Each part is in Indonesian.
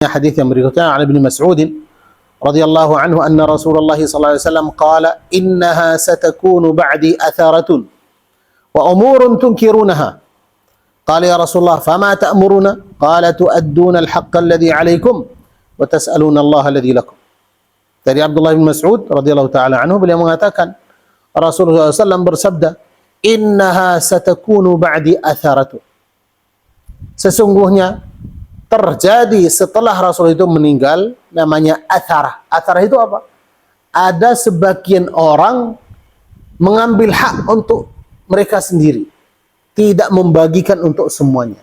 Hadis yang berikutnya an Ibnu Mas'ud radhiyallahu anhu anna Rasulullah sallallahu alaihi wasallam qala innaha satakunu ba'di atharatun wa umurun tunkirunaha. Qala ya Rasulullah fama ta'muruna? Qala tu'adduna al-haqqa alladhi 'alaykum wa tas'aluna Allah alladhi lakum. Dari Abdullah bin Mas'ud radhiyallahu taala anhu, beliau mengatakan Rasulullah SAW bersabda, innaha satakunu ba'di atharatun. Sesungguhnya terjadi setelah Rasul itu meninggal namanya atharah. Atharah itu apa? Ada sebagian orang mengambil hak untuk mereka sendiri, tidak membagikan untuk semuanya.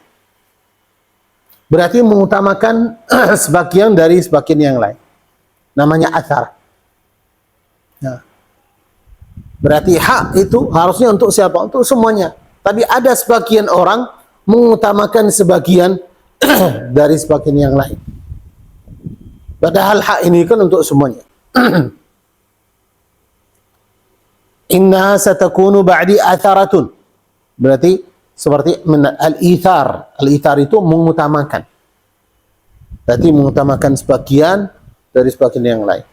Berarti mengutamakan sebagian dari sebagian yang lain. Namanya atharah. Nah, berarti hak itu harusnya untuk siapa? Untuk semuanya. Tapi ada sebagian orang mengutamakan sebagian dari sebagian yang lain. Padahal hak ini kan untuk semuanya. Inna satakunu ba'di atharatun. Berarti seperti al-ithar. Al-ithar itu mengutamakan. Berarti mengutamakan sebagian dari sebagian yang lain.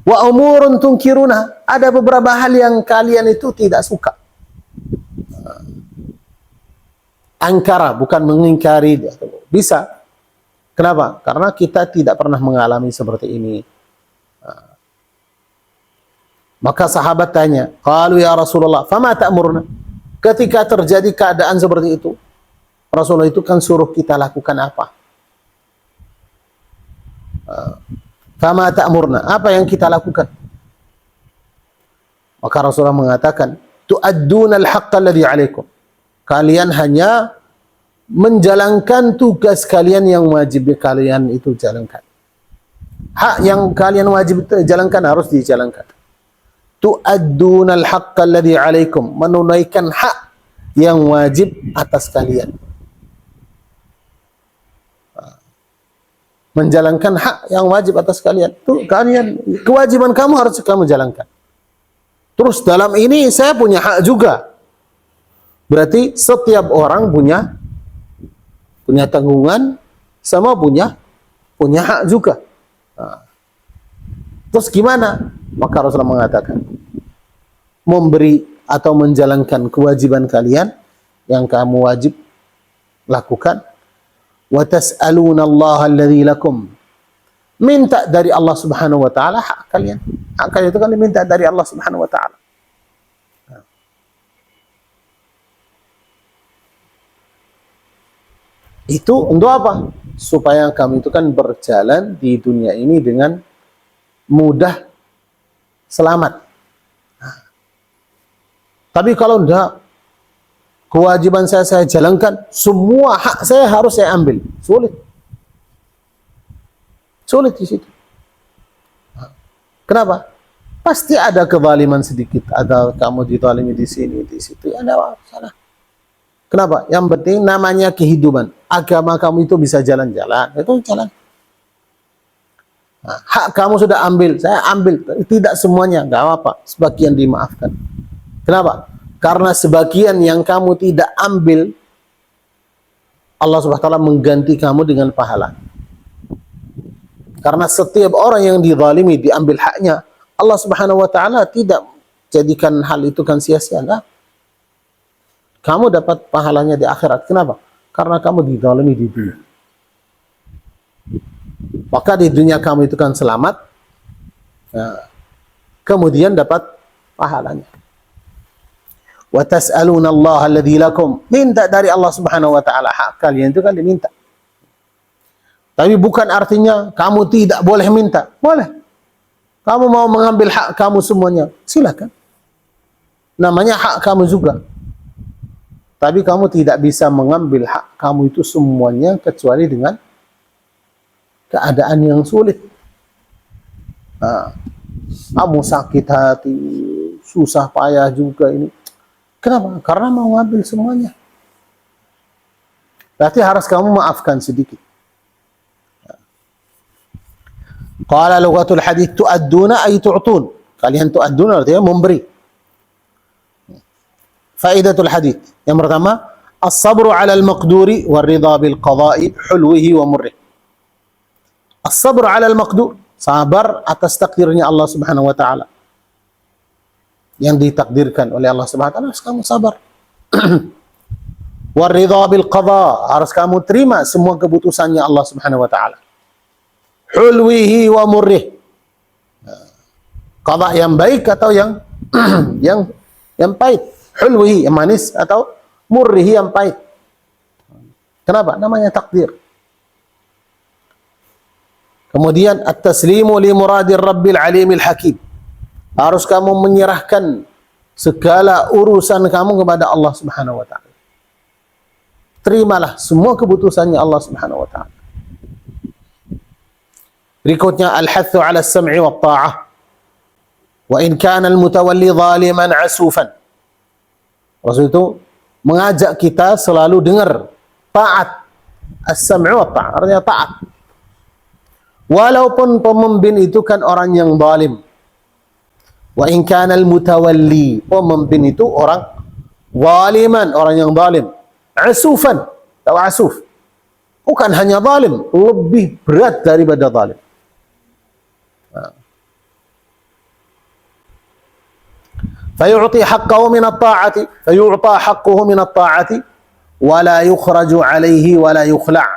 Wa umurun tunkiruna. Ada beberapa hal yang kalian itu tidak suka. Angkara, bukan mengingkari. Bisa. Kenapa? Karena kita tidak pernah mengalami seperti ini. Maka sahabat tanya, qalu ya Rasulullah, fama ta'muruna? Ketika terjadi keadaan seperti itu, Rasulullah itu kan suruh kita lakukan apa? Fama ta'murna? Apa yang kita lakukan? Maka Rasulullah mengatakan, tu'adduna al-haqqa alladhi 'alaikum. Kalian hanya menjalankan tugas kalian yang wajib kalian itu jalankan. Hak yang kalian wajib jalankan harus dijalankan. Tu'adduna al-haqqa alladhi 'alaikum, menunaikan hak yang wajib atas kalian. Menjalankan hak yang wajib atas kalian. Itu kalian, kewajiban kamu harus kamu jalankan. Terus dalam ini saya punya hak juga. Berarti setiap orang punya tanggungan, sama punya hak juga. Nah, terus gimana? Maka Rasulullah mengatakan, memberi atau menjalankan kewajiban kalian yang kamu wajib lakukan. Wa tas'aluna Allah alladhi lakum. Minta dari Allah Subhanahu wa taala hak kalian. Hak kalian itu kan diminta dari Allah Subhanahu wa taala. Itu untuk apa? Supaya kami itu kan berjalan di dunia ini dengan mudah, selamat. Nah, tapi kalau enggak, kewajiban saya jalankan, semua hak saya harus saya ambil. Sulit. Sulit di situ. Nah, kenapa? Pasti ada kezaliman sedikit, ada kamu dizalimi di sini, di situ, ada salah. Kenapa? Yang penting namanya kehidupan. Agama kamu itu bisa jalan-jalan. Itu jalan. Nah, hak kamu sudah ambil. Saya ambil. Tidak semuanya. Nggak apa-apa. Sebagian dimaafkan. Kenapa? Karena sebagian yang kamu tidak ambil, Allah Subhanahu wa taala mengganti kamu dengan pahala. Karena setiap orang yang dizalimi, diambil haknya, Allah Subhanahu wa taala tidak jadikan hal itu kan sia-sia. Enggak. Kamu dapat pahalanya di akhirat. Kenapa? Karena kamu dizalimi di dunia. Maka di dunia kamu itu kan selamat. Nah, kemudian dapat pahalanya. Wa tas'aluna Allah alladhi lakum. Minta dari Allah Subhanahu wa taala. Hak kalian itu kan diminta. Tapi bukan artinya kamu tidak boleh minta. Boleh. Kamu mau mengambil hak kamu semuanya, silakan. Namanya hak kamu juga. Tapi kamu tidak bisa mengambil hak kamu itu semuanya kecuali dengan keadaan yang sulit. Nah, kamu sakit hati, susah payah juga ini. Kenapa? Karena mau ngambil semuanya. Berarti harus kamu maafkan sedikit. Qala lughatul hadits tu'adduna ay tu'tun. Kalian tu'adduna artinya memberi. Faidatul hadits. Yang pertama, as-sabru 'ala al-maqduri war-ridha bil qada'i hulwihi wa murrih. As-sabr 'ala al-maqdur, sabar atas takdirnya Allah Subhanahu wa taala. Yang ditakdirkan oleh Allah Subhanahu wa taala, harus kamu sabar. Waridha bil qada, harus kamu terima semua keputusannya Allah Subhanahu wa taala. Hulwihi wa murrih, qada yang baik atau yang yang pahit. Hulwihi yang manis atau murrihi yang pahit. Kenapa? Namanya takdir. Kemudian at-taslimu li muradir rabbil alimil hakim, harus kamu menyerahkan segala urusan kamu kepada Allah Subhanahu wa taala. Terimalah semua keputusannya Allah Subhanahu wa taala. Berikutnya al-hathu 'ala as-sam'i wa ta'ah. Wa in kana al-mutawalli zaliman 'asufan. Rasul itu mengajak kita selalu dengar taat. As-sam'u wa ta'ah, artinya taat. Walaupun pemimpin itu kan orang yang zalim. Wa in kana al-mutawalli, pemimpin itu orang zaliman, orang yang zalim. Asufan, tahu asuf? Bukan hanya zalim, lebih berat daripada zalim. Fayu'ti haqqahu min at-ta'ati, fayu'ta haqquhu min at-ta'ati wa la yukhraju 'alaihi wa la yukhla'.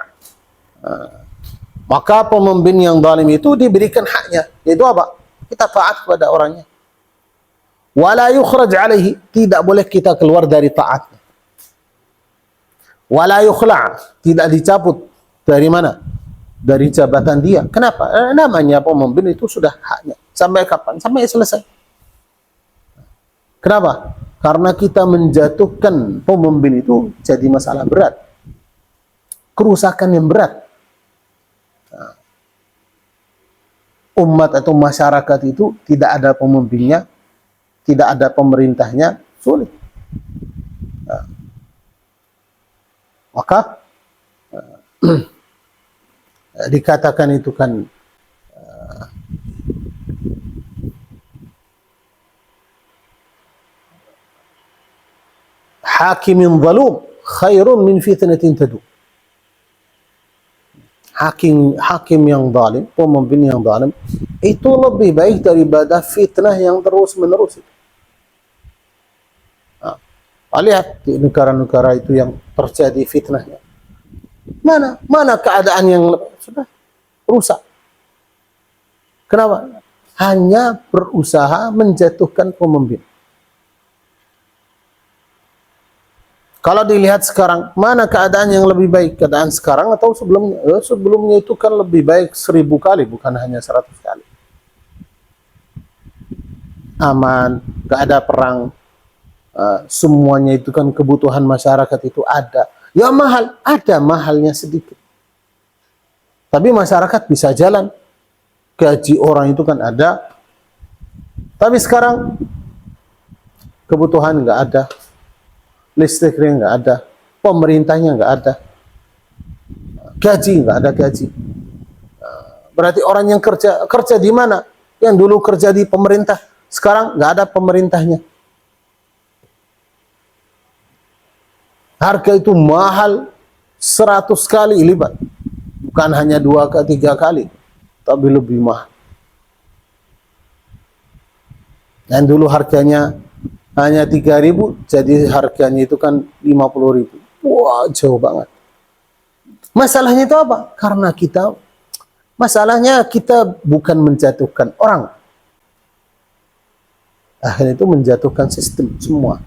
Maka pemimpin yang zalim itu diberikan haknya, yaitu apa? Kita taat kepada orangnya. Wa la yukhraj 'alaihi, tidak boleh kita keluar dari taatnya. Wala yukhla', tidak dicabut dari mana? Dari jabatan dia. Kenapa? Namanya pemimpin itu sudah haknya. Sampai kapan? Sampai selesai. Kenapa? Karena kita menjatuhkan pemimpin itu jadi masalah berat. Kerusakan yang berat. Umat atau masyarakat itu tidak ada pemimpinnya, tidak ada pemerintahnya, sulit. Maka dikatakan itu kan hakimin zalum khairun min fitnatin tadu. Hakim yang zalim, pemimpin yang zalim itu lebih baik daripada fitnah yang terus menerus. Lihat di negara-negara itu yang terjadi fitnahnya. Mana keadaan yang sudah rusak. Kenapa? Hanya berusaha menjatuhkan pemimpin. Kalau dilihat sekarang, mana keadaan yang lebih baik? Keadaan sekarang atau sebelumnya? Sebelumnya itu kan lebih baik 1000 kali, bukan hanya 100 kali. Aman, gak ada perang. Semuanya itu kan kebutuhan masyarakat itu ada. Ya mahal, ada mahalnya sedikit. Tapi masyarakat bisa jalan. Gaji orang itu kan ada. Tapi sekarang kebutuhan nggak ada. Listriknya nggak ada. Pemerintahnya nggak ada. Gaji nggak ada gaji. Berarti orang yang kerja di mana? Yang dulu kerja di pemerintah, sekarang nggak ada pemerintahnya. Harga itu mahal 100 kali lipat. Bukan hanya 2 ke 3 kali, tapi lebih mahal. Dan dulu harganya hanya 3.000, jadi harganya itu kan 50.000. Wah, jauh banget. Masalahnya itu apa? Karena masalahnya kita bukan menjatuhkan orang. Akhirnya itu menjatuhkan sistem semua.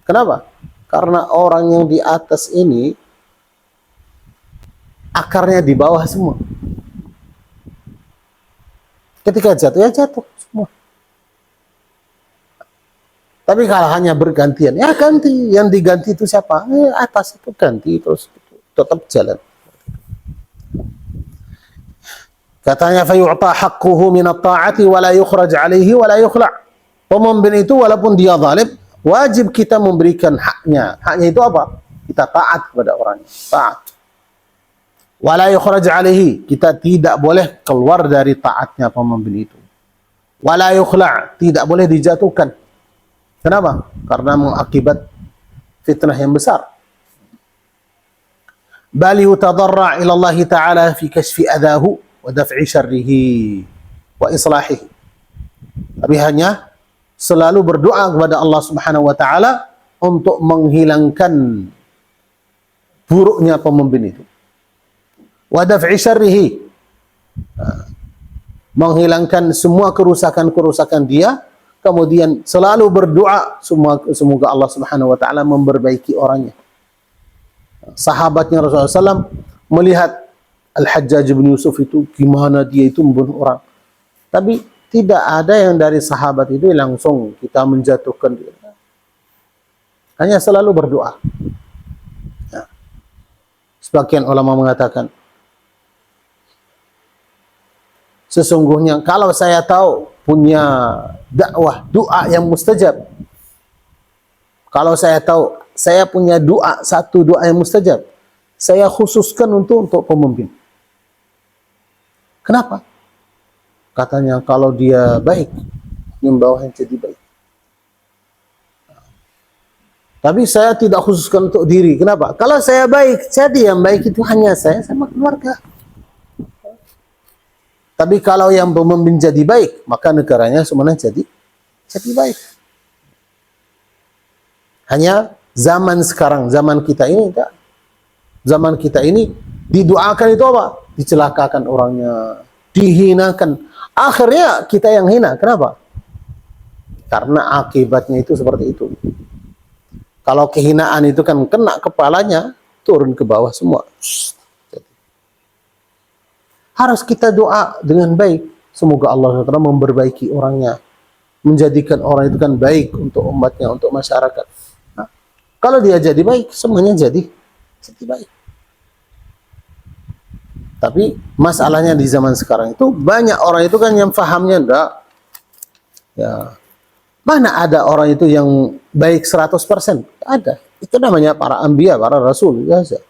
Kenapa? Karena orang yang di atas ini akarnya di bawah semua. Ketika jatuh, ya jatuh semua. Tapi kalau hanya bergantian, ya ganti. Yang diganti itu siapa? Atas itu ganti, terus tetap jalan. Katanya, fayu'ta haqquhu min at-ta'ati wa la yukhraj 'alaihi wa la yukhla'. Pemimpin itu walaupun dia zalim, wajib kita memberikan haknya. Haknya itu apa? Kita taat kepada orangnya. Taat. Wala yukhraj 'alaihi, kita tidak boleh keluar dari taatnya pemimpin itu. Wala yukhla', tidak boleh dijatuhkan. Kenapa? Karena mengakibat fitnah yang besar. bal yutadarra' ila Allah Ta'ala fi kashfi adahu wa daf'i syarrihi wa islahihi. Tapi hanya selalu berdoa kepada Allah Subhanahu wa taala untuk menghilangkan buruknya pemimpin itu. Wa daf'i syarrihi, menghilangkan semua kerusakan-kerusakan dia, kemudian selalu berdoa semoga Allah Subhanahu wa taala memperbaiki orangnya. Sahabatnya Rasulullah SAW melihat Al-Hajjaj bin Yusuf itu gimana dia itu membunuh orang. Tapi tidak ada yang dari sahabat itu langsung kita menjatuhkan dia. Hanya selalu berdoa. Ya. Sebagian ulama mengatakan, sesungguhnya kalau saya tahu punya dakwah, doa yang mustajab, kalau saya tahu saya punya satu doa yang mustajab, saya khususkan untuk pemimpin. Kenapa? Katanya kalau dia baik, yang bawahnya jadi baik. Tapi saya tidak khususkan untuk diri. Kenapa? Kalau saya baik, jadi yang baik itu hanya saya sama keluarga. Tapi kalau yang pemimpin jadi baik, maka negaranya semuanya jadi baik. Hanya zaman sekarang, zaman kita ini enggak. Zaman kita ini didoakan itu apa? Dicelakakan orangnya, dihinakan. Akhirnya kita yang hina. Kenapa? Karena akibatnya itu seperti itu. Kalau kehinaan itu kan kena kepalanya, turun ke bawah semua. Harus kita doa dengan baik. Semoga Allah SWT memperbaiki orangnya. Menjadikan orang itu kan baik untuk umatnya, untuk masyarakat. Nah, kalau dia jadi baik, semuanya jadi baik. Tapi masalahnya di zaman sekarang itu banyak orang itu kan yang fahamnya enggak. Ya. Mana ada orang itu yang baik 100%? Ada. Itu namanya para anbiya, para rasul. Biasa.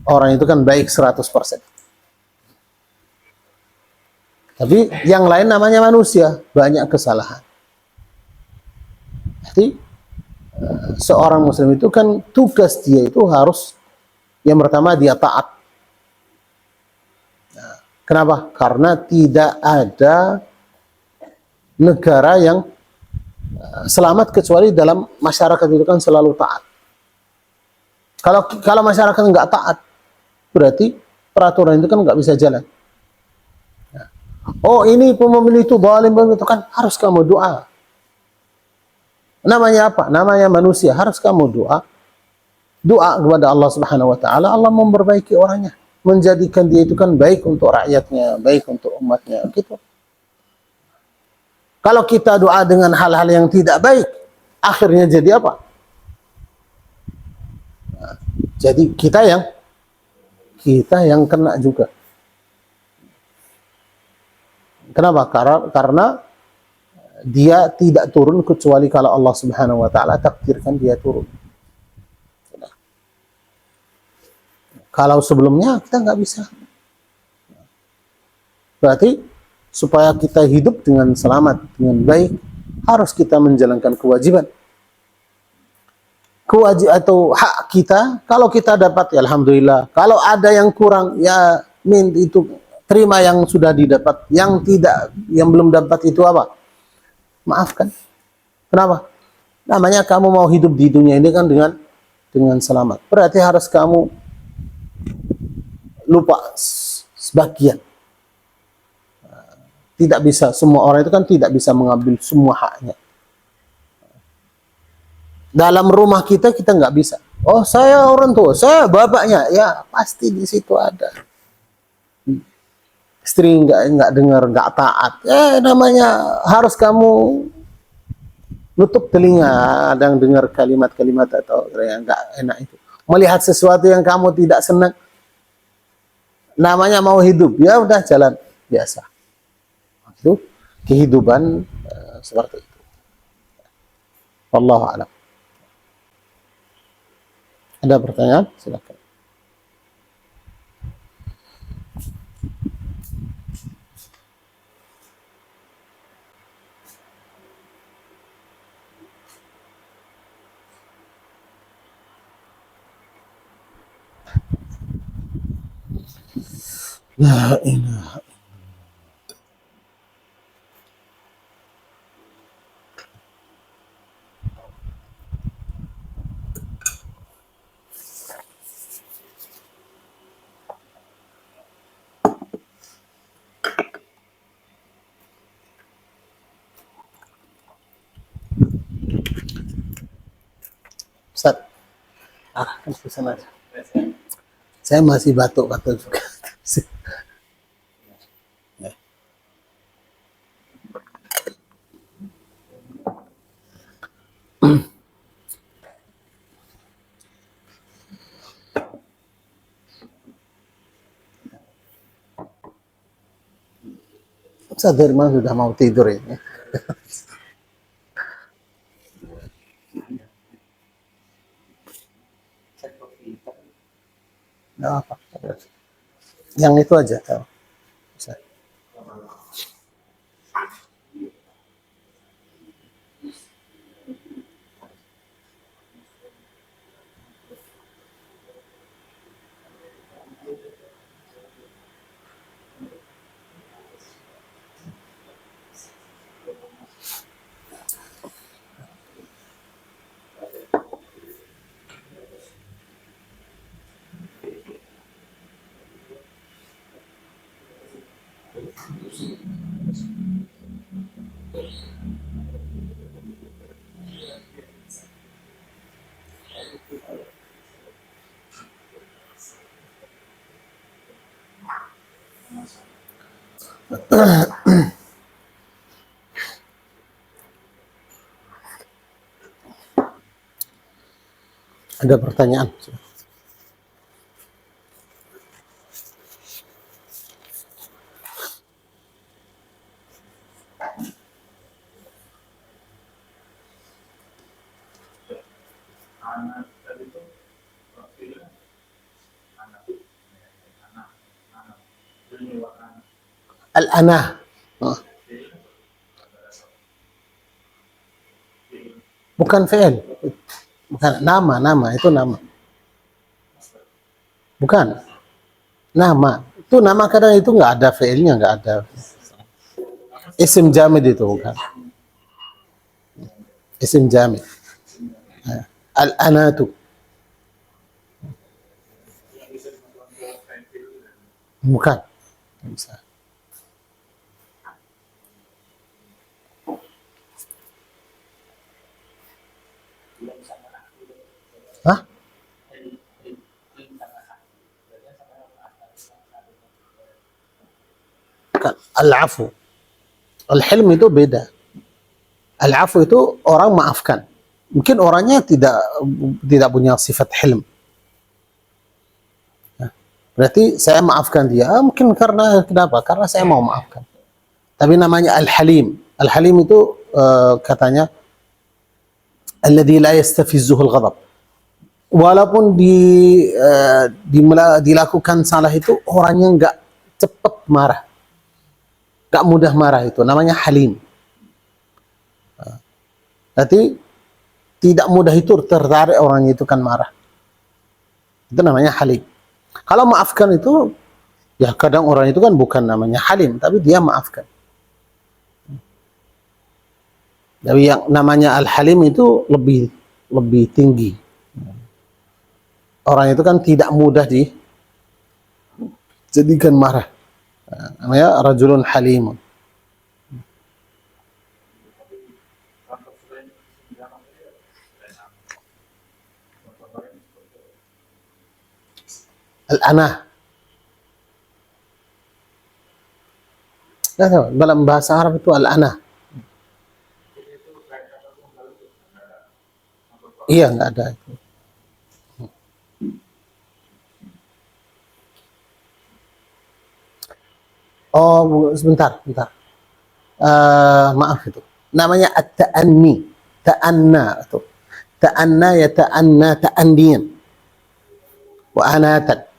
Orang itu kan baik 100%. Tapi yang lain namanya manusia, banyak kesalahan. Jadi seorang muslim itu kan tugas dia itu harus, yang pertama dia taat. Nah, kenapa? Karena tidak ada negara yang selamat kecuali dalam masyarakat itu kan selalu taat. Kalau masyarakat nggak taat, berarti peraturan itu kan nggak bisa jalan. Oh ini pemimpin itu zalim, itu kan harus kamu doa. Namanya apa? Namanya manusia, harus kamu doa. Doa kepada Allah Subhanahu wa taala, Allah memperbaiki orangnya, menjadikan dia itu kan baik untuk rakyatnya, baik untuk umatnya, gitu. Kalau kita doa dengan hal-hal yang tidak baik, akhirnya jadi apa? Nah, jadi kita yang kena juga. Kenapa? Karena dia tidak turun kecuali kalau Allah Subhanahu wa taala takdirkan dia turun. Kalau sebelumnya kita nggak bisa. Berarti supaya kita hidup dengan selamat, dengan baik, harus kita menjalankan kewajiban. Kewajiban atau hak kita, kalau kita dapat ya alhamdulillah. Kalau ada yang kurang ya itu terima yang sudah didapat. Yang belum dapat itu apa? Maafkan. Kenapa? Namanya kamu mau hidup di dunia ini kan dengan selamat. Berarti harus kamu lupa sebagian. Tidak bisa, semua orang itu kan tidak bisa mengambil semua haknya. Dalam rumah kita nggak bisa. Oh saya orang tua, saya bapaknya, ya pasti di situ ada. Istri nggak dengar, nggak taat. Namanya harus kamu nutup telinga, ada yang dengar kalimat-kalimat atau yang nggak enak itu. Melihat sesuatu yang kamu tidak senang, namanya mau hidup, ya udah jalan biasa. Itu kehidupan seperti itu. Wallahu a'lam. Ada pertanyaan? Silakan. La ilaha. Ustaz, arahkan ke sana. Saya masih batuk-batuk juga. Ustaz Firman sudah mau tidur ini. Nggak apa. Yang itu aja. Ustaz. Ada pertanyaan? Al-anah. Oh. Bukan fi'il. Bukan nama itu nama. Bukan nama. Itu nama kadang itu nggak ada fi'ilnya, nggak ada. Isim jamid itu bukan. Isim jamid. Al-anatu. Bukan. Bisa. Hah? Al-afu. Al-hilm itu beda. Al-afu itu orang maafkan. Mungkin orangnya tidak punya sifat hilm. Berarti saya maafkan dia. Mungkin karena kenapa? Karena saya mau maafkan. Tapi namanya al-halim. Al-halim itu katanya alladzi la yastafizzuhu al-ghadab. Walaupun dilakukan salah itu orangnya nggak cepat marah, nggak mudah marah, itu namanya halim. Berarti tidak mudah itu tertarik orangnya itu kan marah, itu namanya halim. Kalau maafkan itu ya kadang orang itu kan bukan namanya halim tapi dia maafkan. Tapi yang namanya al-halim itu lebih tinggi. Orang itu kan tidak mudah dijadikan marah. Namanya rajulun halimun. Al-anah. Dalam bahasa Arab itu al-anah. Iya, nggak ada. Oh, sebentar. Maaf itu. Namanya at-ta'anni. Ta'anna itu. Ta'anna ya ta'anna ta'andiyan. Wa anatan.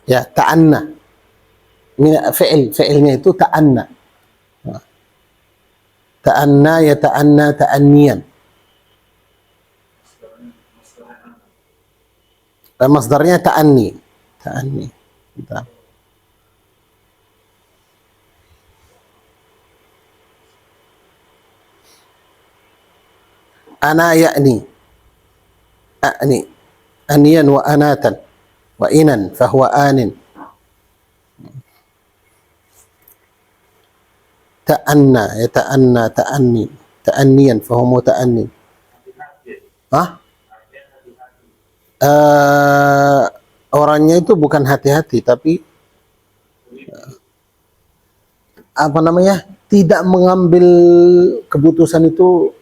Ya, ta'anna. Fi'ilnya itu ta'anna. Ta'anna ya ta'anna ta'anniyan. Masdarnya ta'anni. Ta'anni. Bentar. Ana ya'ni. A'ni. Aniyan wa anatan. Wa inan. Fahuwa anin. Ta'anna. Ya ta'anna ta'anni. Ta'anniyan. Fahuwa ta'anni. Hah? Orangnya itu bukan hati-hati, tapi apa namanya, tidak mengambil keputusan itu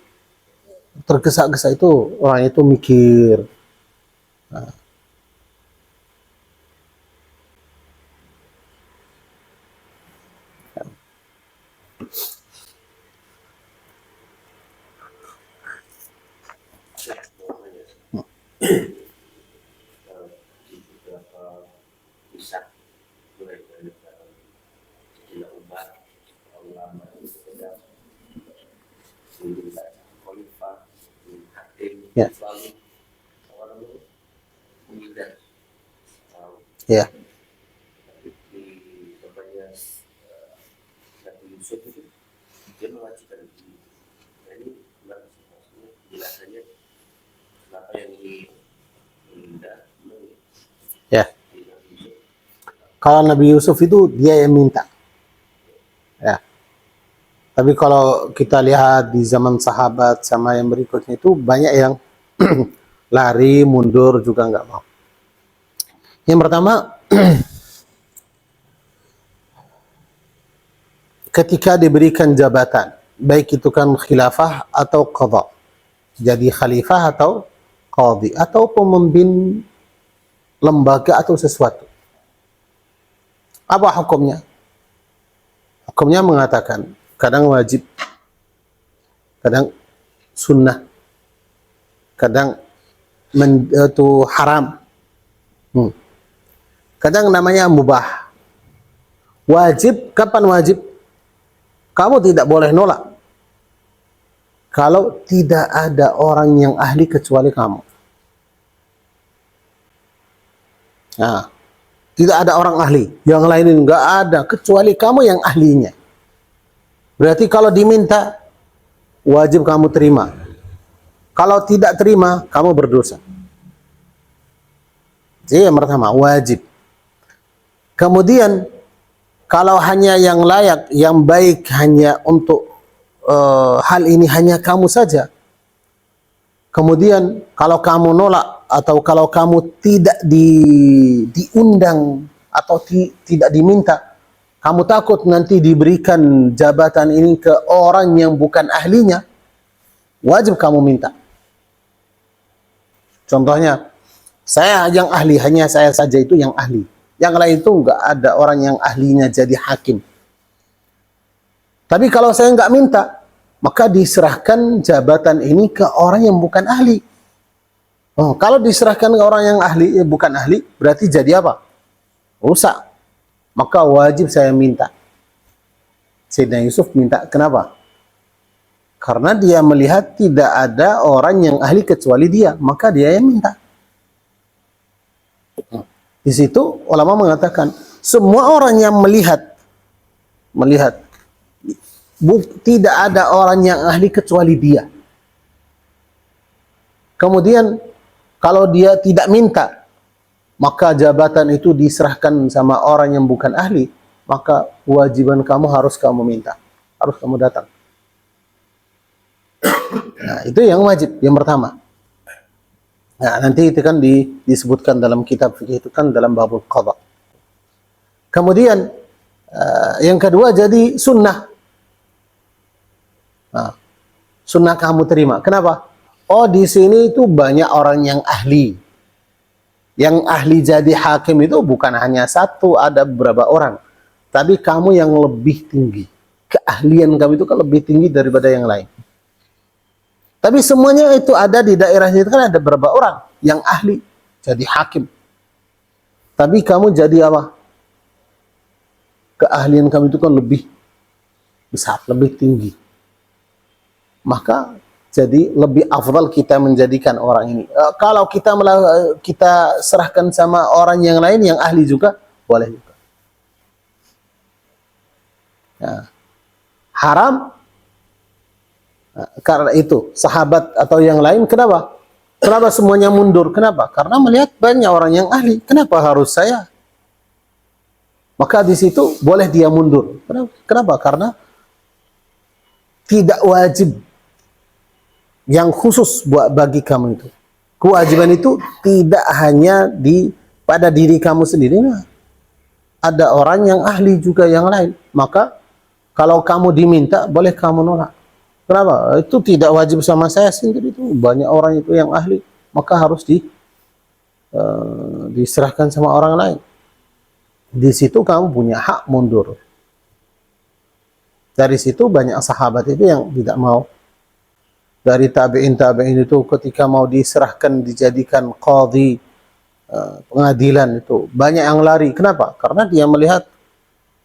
tergesa-gesa, itu orang itu mikir. Ya. Ya. Ya. Kalau Nabi Yusuf itu dia yang minta. Ya. Tapi kalau kita lihat di zaman sahabat sama yang berikutnya itu banyak yang lari, mundur juga nggak mau. Yang pertama, ketika diberikan jabatan, baik itu kan khilafah atau qadha, jadi khalifah atau qadhi, atau pemimpin lembaga atau sesuatu, apa hukumnya? Hukumnya mengatakan kadang wajib, kadang sunnah, kadang itu haram, kadang namanya mubah. Wajib, kapan wajib? Kamu tidak boleh nolak kalau tidak ada orang yang ahli kecuali kamu. Nah, tidak ada orang ahli, yang lain enggak ada kecuali kamu yang ahlinya. Berarti kalau diminta, wajib kamu terima. Kalau tidak terima, kamu berdosa. Jadi yang pertama, wajib. Kemudian, kalau hanya yang layak, yang baik hanya untuk hal ini hanya kamu saja. Kemudian, kalau kamu nolak, atau kalau kamu tidak diundang, atau tidak diminta, kamu takut nanti diberikan jabatan ini ke orang yang bukan ahlinya, wajib kamu minta. Contohnya, saya yang ahli, hanya saya saja itu yang ahli. Yang lain itu enggak ada orang yang ahlinya jadi hakim. Tapi kalau saya enggak minta, maka diserahkan jabatan ini ke orang yang bukan ahli. Oh, kalau diserahkan ke orang yang ahli, bukan ahli, berarti jadi apa? Rusak. Maka wajib saya minta. Sayyidina Yusuf minta, kenapa? Karena dia melihat tidak ada orang yang ahli kecuali dia, maka dia yang minta. Di situ ulama mengatakan, semua orang yang melihat tidak ada orang yang ahli kecuali dia. Kemudian kalau dia tidak minta, maka jabatan itu diserahkan sama orang yang bukan ahli, maka kewajiban kamu harus kamu minta, harus kamu datang. Nah, itu yang wajib, yang pertama. Nah, nanti itu kan disebutkan dalam kitab fikih itu kan dalam babul qadha. Kemudian yang kedua jadi sunnah. Nah, sunnah kamu terima. Kenapa? Oh, di sini itu banyak orang yang ahli. Yang ahli jadi hakim itu bukan hanya satu, ada beberapa orang. Tapi kamu yang lebih tinggi. keahlian kamu itu kan lebih tinggi daripada yang lain. Tapi semuanya itu ada di daerahnya itu kan ada beberapa orang yang ahli jadi hakim. Tapi kamu jadi apa? Keahlian kamu itu kan lebih besar, lebih tinggi. Maka jadi lebih afdal kita menjadikan orang ini. Kalau kita serahkan sama orang yang lain yang ahli juga, boleh juga. Nah, haram. Karena itu sahabat atau yang lain kenapa? Kenapa semuanya mundur? Kenapa? Karena melihat banyak orang yang ahli. Kenapa harus saya? Maka di situ boleh dia mundur. Kenapa? Karena tidak wajib yang khusus buat bagi kamu itu. Kewajiban itu tidak hanya pada diri kamu sendiri. Nah, ada orang yang ahli juga yang lain. Maka kalau kamu diminta, boleh kamu nolak. Kenapa? Itu tidak wajib sama saya sendiri, itu banyak orang itu yang ahli, maka harus diserahkan sama orang lain. Di situ kamu punya hak mundur. Dari situ banyak sahabat itu yang tidak mau. Dari tabi'in itu ketika mau diserahkan dijadikan qadhi pengadilan itu banyak yang lari. Kenapa? Karena dia melihat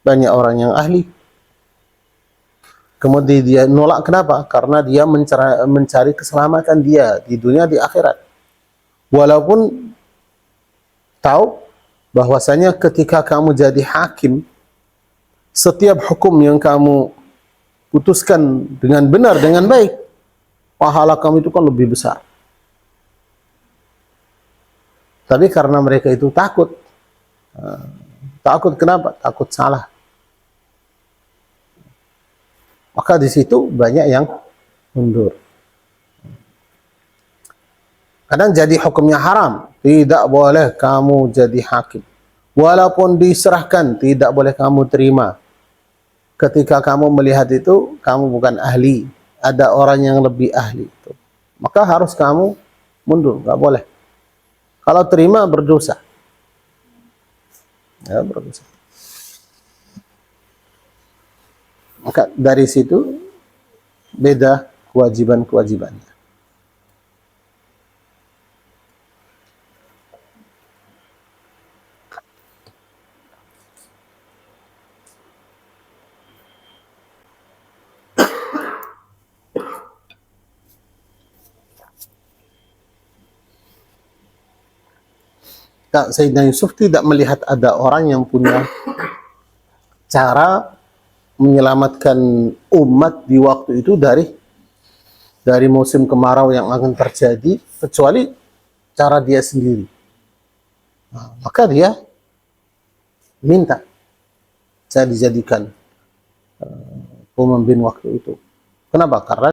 banyak orang yang ahli. Kemudian dia nolak, kenapa? Karena dia mencari keselamatan dia di dunia, di akhirat. Walaupun tahu bahwasanya ketika kamu jadi hakim, setiap hukum yang kamu putuskan dengan benar, dengan baik, pahala kamu itu kan lebih besar. Tapi karena mereka itu takut. Takut kenapa? Takut salah. Maka di situ banyak yang mundur. Kadang jadi hukumnya haram, tidak boleh kamu jadi hakim. Walaupun diserahkan, tidak boleh kamu terima. Ketika kamu melihat itu, kamu bukan ahli, ada orang yang lebih ahli itu, maka harus kamu mundur, nggak boleh. Kalau terima berdosa, ya berdosa. Maka dari situ beda kewajiban-kewajibannya. Sayyidina Yusuf tidak melihat ada orang yang punya cara menyelamatkan umat di waktu itu dari musim kemarau yang akan terjadi, kecuali cara dia sendiri. Nah, maka dia minta saya dijadikan pemimpin waktu itu. Kenapa? Karena